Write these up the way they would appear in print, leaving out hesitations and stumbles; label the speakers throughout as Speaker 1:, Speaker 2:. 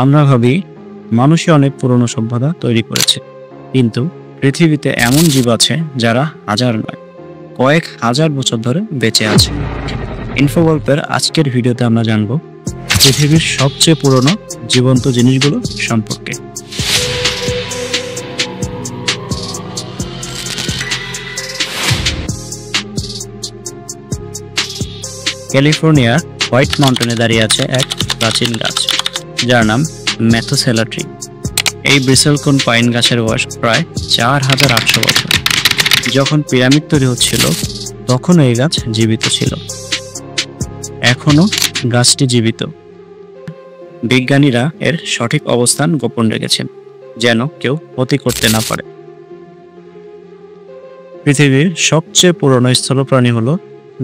Speaker 1: আমরা ভাবি মানুষই অনেক পুরনো সভ্যতা তৈরি করেছে, কিন্তু পৃথিবীতে এমন জীব আছে যারা হাজার নয়, কয়েক হাজার বছর ধরে বেঁচে আছে। ইনফোগল্পের আজকের ভিডিওতে আমরা জানব পৃথিবীর সবচেয়ে পুরনো জীবন্ত জিনিসগুলো সম্পর্কে। ক্যালিফোর্নিয়ার হোয়াইট মাউন্টেনে দাঁড়িয়ে আছে এক প্রাচীন গাছ, যার নাম ম্যাথুসেলা ট্রি। এই ব্রিসেলকোন পাইন গাছের বয়স প্রায় 4800 বছর। যখন পিরামিড তৈরি হচ্ছিল তখনও এই গাছ জীবিত ছিল। এখনো গাছটি জীবিত। বিজ্ঞানীরা এর সঠিক অবস্থান গোপন রেখেছেন, যেন কেউ ক্ষতি করতে না পারে। পৃথিবীর সবচেয়ে পুরনো স্থলপ্রাণী হলো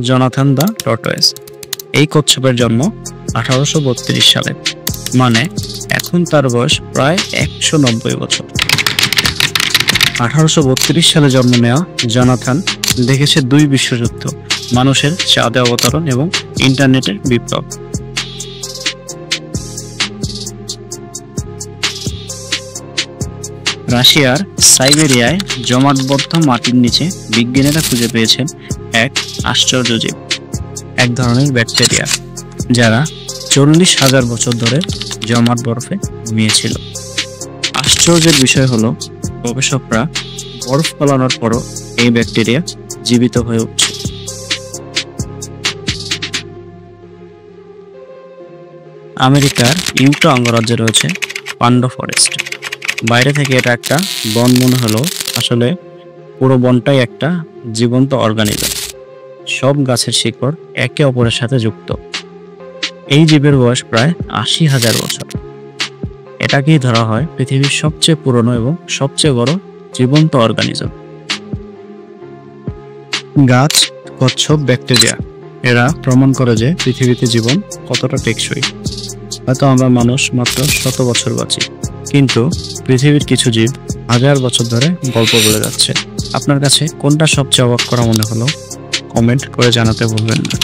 Speaker 1: জোনাথন দ্য টর্টয়েস। এই কচ্ছপের জন্ম 1832 সালে, মানে এখন তার বয়স প্রায় 190 বছর। 1832 সালে জন্ম নেওয়া জোনাথন দেখেছে 2 বিশ্বযুদ্ধ, মানুষের চাঁদে অবতরণ এবং ইন্টারনেটের বিপ্লব। রাশিয়ার সাইবেরিয়ায় জমাটবদ্ধ মাটির নিচে বিজ্ঞানীরা খুঁজে পেয়েছেন এক আশ্চর্য জীব, এক ধরনের ব্যাকটেরিয়া, যারা 40,000 বছর ধরে জমাট বরফে ঘুমিয়েছিল। আশ্চর্যের বিষয় হলো গবেষকরা বরফ গলানোর পরও এই ব্যাকটেরিয়া জীবিত হয়ে উঠছে। আমেরিকার ইউটা অঙ্গরাজ্যে রয়েছে পান্ডো ফরেস্ট। বাইরে থেকে এটা একটা বন মনে হলেও আসলে পুরো বনটাই একটা জীবন্ত অর্গানিজম। সব গাছের শিকড় একে অপরের সাথে যুক্ত। এই জীবের বয়স প্রায় 80,000 বছর। এটাকেই ধরা হয় পৃথিবীর সবচেয়ে পুরনো এবং সবচেয়ে বড় জীবন্ত অর্গানিজম। গাছ, কচ্ছপ, ব্যাকটেরিয়া এরা প্রমাণ করে যে পৃথিবীতে জীবন কতটা টেকসই। হয়তো আমরা মানুষ মাত্র 100 বছর বাঁচি, কিন্তু পৃথিবীর কিছু জীব 1000 বছর ধরে গল্প বলে যাচ্ছে। আপনার কাছে কোনটা সবচেয়ে অবাক করা মনে হলো? কমেন্ট করে জানাতে ভুলবেন না।